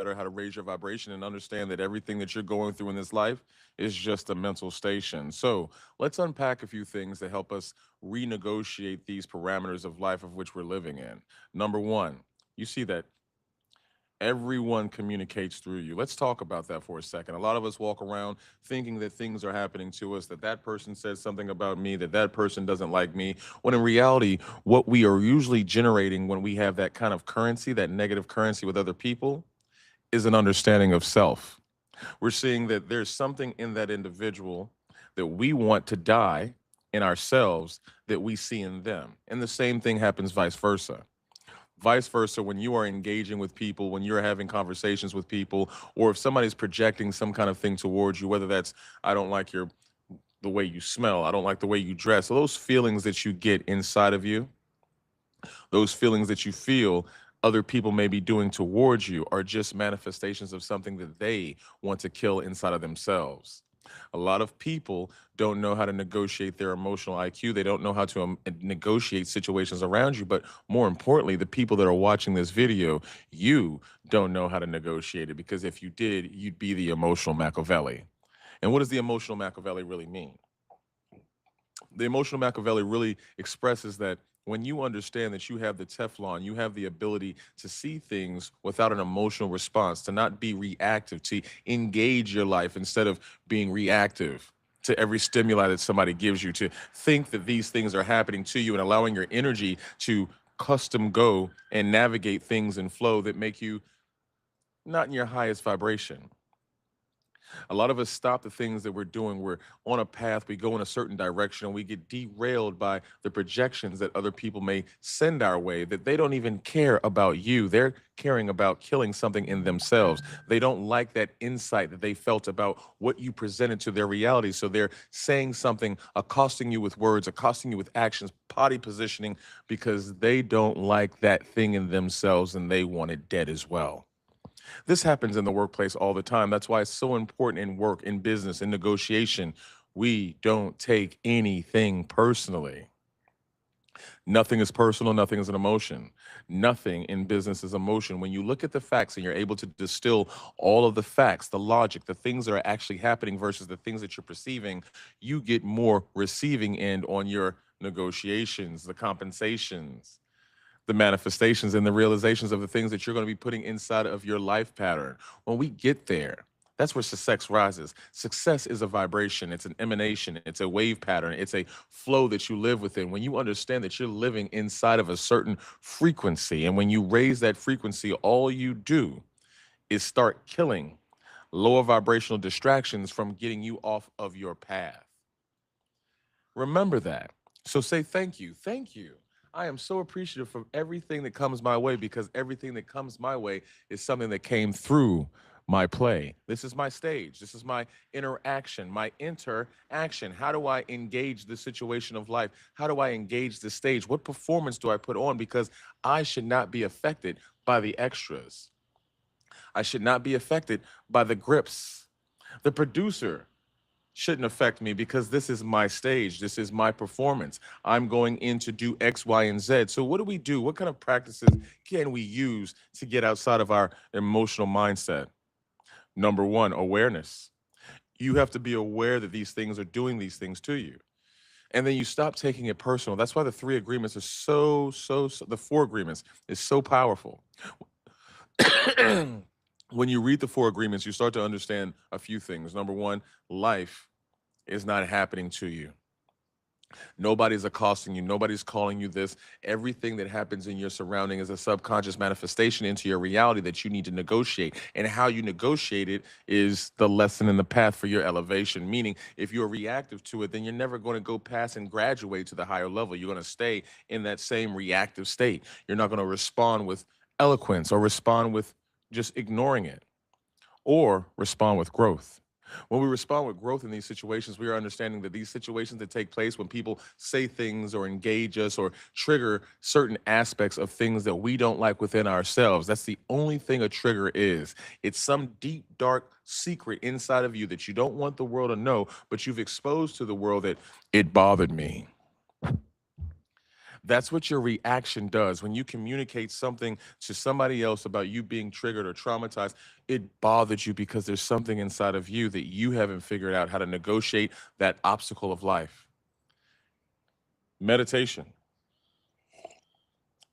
better how to raise your vibration and understand that everything that you're going through in this life is just a mental station. So let's unpack a few things that help us renegotiate these parameters of life of which we're living in. Number one, you see that everyone communicates through you. Let's talk about that for a second. A lot of us walk around thinking that things are happening to us, that that person said something about me, that that person doesn't like me, when in reality, what we are usually generating when we have that kind of currency, that negative currency with other people, is an understanding of self. We're seeing that there's something in that individual that we want to die in ourselves that we see in them. And the same thing happens vice versa. Vice versa, when you are engaging with people, when you're having conversations with people, or if somebody's projecting some kind of thing towards you, whether that's, I don't like the way you smell, I don't like the way you dress, so those feelings that you get inside of you, those feelings that you feel other people may be doing towards you are just manifestations of something that they want to kill inside of themselves. A lot of people don't know how to negotiate their emotional IQ. They don't know how to negotiate situations around you. But more importantly, the people that are watching this video, you don't know how to negotiate it, because if you did, you'd be the emotional Machiavelli. And what does the emotional Machiavelli really mean? The emotional Machiavelli really expresses that when you understand that you have the Teflon, you have the ability to see things without an emotional response, to not be reactive, to engage your life instead of being reactive to every stimuli that somebody gives you, to think that these things are happening to you and allowing your energy to custom go and navigate things and flow that make you not in your highest vibration. A lot of us stop the things that we're doing. We're on a path, we go in a certain direction, and we get derailed by the projections that other people may send our way, that they don't even care about you. They're caring about killing something in themselves. They don't like that insight that they felt about what you presented to their reality. So they're saying something, accosting you with words, accosting you with actions, potty positioning, because they don't like that thing in themselves and they want it dead as well. This happens in the workplace all the time. That's why it's so important in work, in business, in negotiation. We don't take anything personally. Nothing is personal, nothing is an emotion. Nothing in business is emotion. When you look at the facts and you're able to distill all of the facts, the logic, the things that are actually happening versus the things that you're perceiving, you get more receiving end on your negotiations, the compensations, the manifestations and the realizations of the things that you're going to be putting inside of your life pattern. When we get there, that's where success rises. Success is a vibration, it's an emanation, it's a wave pattern, it's a flow that you live within. When you understand that you're living inside of a certain frequency, and when you raise that frequency, all you do is start killing lower vibrational distractions from getting you off of your path. Remember that. So say thank you. Thank you. I am so appreciative for everything that comes my way, because everything that comes my way is something that came through my play. This is my stage. This is my interaction, my interaction. How do I engage the situation of life? How do I engage the stage? What performance do I put on? Because I should not be affected by the extras. I should not be affected by the grips. The producer shouldn't affect me, because this is my stage. This is my performance. I'm going in to do X, Y, and Z. So, what do we do? What kind of practices can we use to get outside of our emotional mindset? Number one, awareness. You have to be aware that these things are doing these things to you. And then you stop taking it personal. That's why the three agreements are so the four agreements is so powerful. When you read the four agreements, you start to understand a few things. Number one, life is not happening to you. Nobody's accosting you. Nobody's calling you this. Everything that happens in your surrounding is a subconscious manifestation into your reality that you need to negotiate. And how you negotiate it is the lesson in the path for your elevation. Meaning, if you're reactive to it, then you're never going to go past and graduate to the higher level. You're going to stay in that same reactive state. You're not going to respond with eloquence or respond with just ignoring it, or respond with growth. When we respond with growth in these situations, we are understanding that these situations that take place when people say things or engage us or trigger certain aspects of things that we don't like within ourselves. That's the only thing a trigger is. It's some deep, dark secret inside of you that you don't want the world to know, but you've exposed to the world that it bothered me. That's what your reaction does. When you communicate something to somebody else about you being triggered or traumatized, it bothers you because there's something inside of you that you haven't figured out how to negotiate that obstacle of life. Meditation.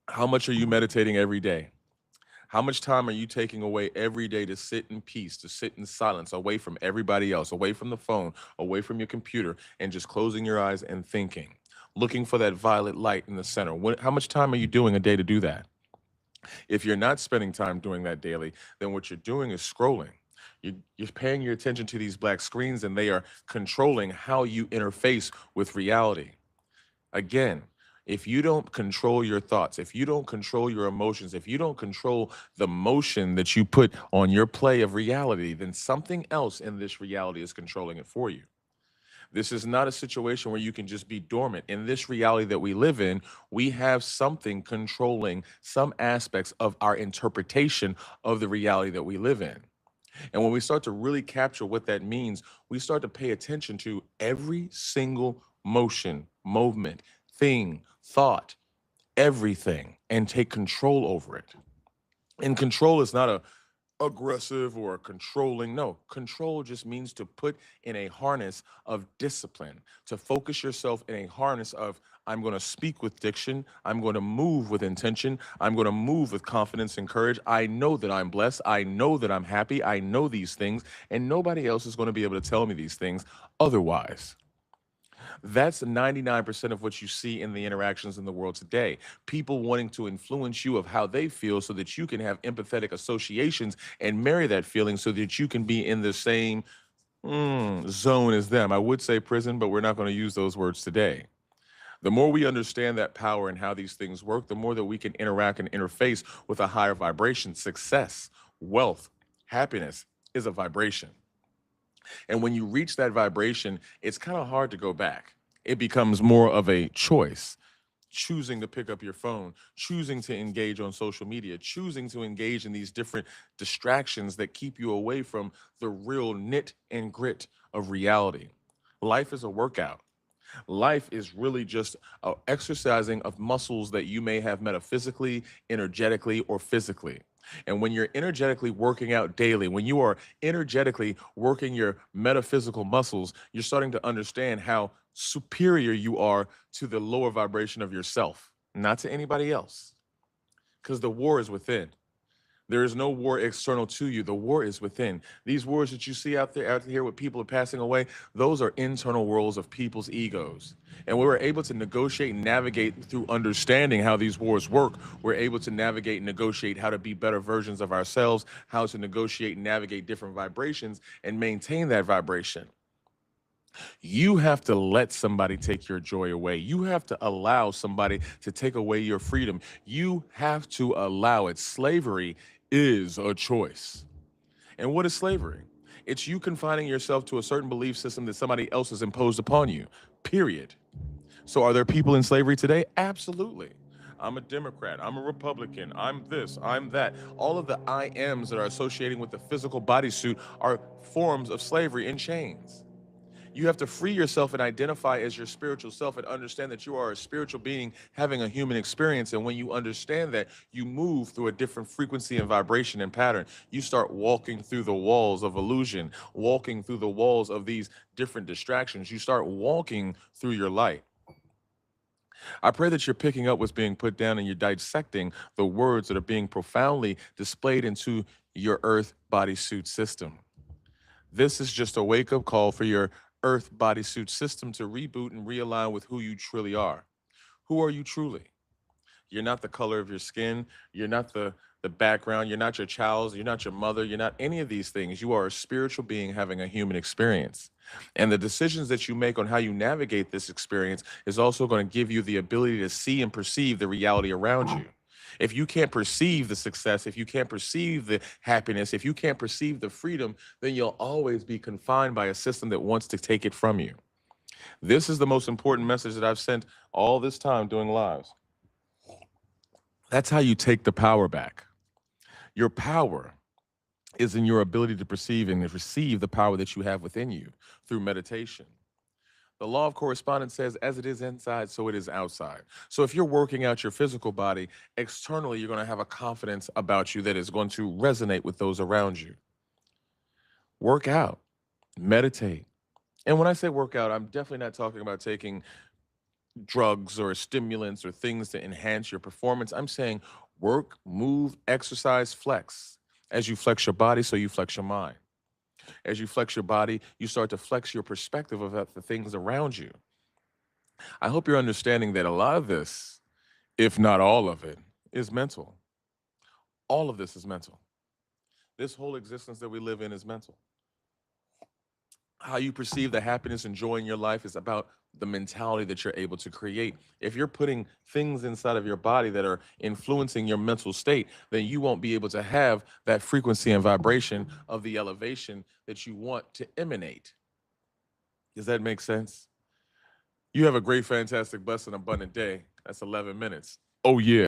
How much are you meditating every day? How much time are you taking away every day to sit in peace, to sit in silence, away from everybody else, away from the phone, away from your computer, and just closing your eyes and thinking, looking for that violet light in the center? How much time are you doing a day to do that? If you're not spending time doing that daily, then what you're doing is scrolling. You're paying your attention to these black screens, and they are controlling how you interface with reality. Again, if you don't control your thoughts, if you don't control your emotions, if you don't control the motion that you put on your play of reality, then something else in this reality is controlling it for you. This is not a situation where you can just be dormant. In this reality that we live in, we have something controlling some aspects of our interpretation of the reality that we live in. And when we start to really capture what that means, we start to pay attention to every single motion, movement, thing, thought, everything, and take control over it. And control is not a aggressive or controlling. No, control just means to put in a harness of discipline, to focus yourself in a harness of, I'm going to speak with diction. I'm going to move with intention. I'm going to move with confidence and courage. I know that I'm blessed. I know that I'm happy. I know these things, and nobody else is going to be able to tell me these things otherwise. That's 99% of what you see in the interactions in the world today. People wanting to influence you of how they feel so that you can have empathetic associations and marry that feeling so that you can be in the same zone as them. I would say prison, but we're not going to use those words today. The more we understand that power and how these things work, the more that we can interact and interface with a higher vibration. Success, wealth, happiness is a vibration. And when you reach that vibration, it's kind of hard to go back. It becomes more of a choice. Choosing to pick up your phone, choosing to engage on social media, choosing to engage in these different distractions that keep you away from the real knit and grit of reality. Life is a workout. Life is really just exercising of muscles that you may have metaphysically, energetically, or physically. And when you're energetically working out daily, when you are energetically working your metaphysical muscles, you're starting to understand how superior you are to the lower vibration of yourself, not to anybody else, because the war is within. There is no war external to you. The war is within. These wars that you see out here with people are passing away, those are internal wars of people's egos. And we were able to negotiate and navigate through understanding how these wars work. We're able to navigate and negotiate how to be better versions of ourselves, how to negotiate and navigate different vibrations and maintain that vibration. You have to let somebody take your joy away. You have to allow somebody to take away your freedom. You have to allow it. Slavery is a choice. And what is slavery? It's you confining yourself to a certain belief system that somebody else has imposed upon you, period. So are there people in slavery today? Absolutely. I'm a Democrat. I'm a Republican. I'm this. I'm that. All of the I ams that are associating with the physical bodysuit are forms of slavery in chains. You have to free yourself and identify as your spiritual self and understand that you are a spiritual being having a human experience. And when you understand that, you move through a different frequency and vibration and pattern. You start walking through the walls of illusion, walking through the walls of these different distractions. You start walking through your light. I pray that you're picking up what's being put down and you're dissecting the words that are being profoundly displayed into your earth bodysuit system. This is just a wake up call for your earth bodysuit system to reboot and realign with who you truly are. Who are you truly? You're not the color of your skin. You're not the background. You're not your child. You're not your mother. You're not any of these things. You are a spiritual being having a human experience. And the decisions that you make on how you navigate this experience is also going to give you the ability to see and perceive the reality around you. If you can't perceive the success, if you can't perceive the happiness, if you can't perceive the freedom, then you'll always be confined by a system that wants to take it from you. This is the most important message that I've sent all this time doing lives. That's how you take the power back. Your power is in your ability to perceive and receive the power that you have within you through meditation. The law of correspondence says, as it is inside, so it is outside. So if you're working out your physical body, externally, you're going to have a confidence about you that is going to resonate with those around you. Work out, meditate. And when I say work out, I'm definitely not talking about taking drugs or stimulants or things to enhance your performance. I'm saying work, move, exercise, flex. As you flex your body, so you flex your mind. As you flex your body, you start to flex your perspective of the things around you. I hope you're understanding that a lot of this, if not all of it, is mental. All of this is mental. This whole existence that we live in is mental. How you perceive the happiness and joy in your life is about the mentality that you're able to create. If you're putting things inside of your body that are influencing your mental state, then you won't be able to have that frequency and vibration of the elevation that you want to emanate. Does that make sense? You have a great, fantastic, blessed, and abundant day. That's 11 minutes. Oh, yeah.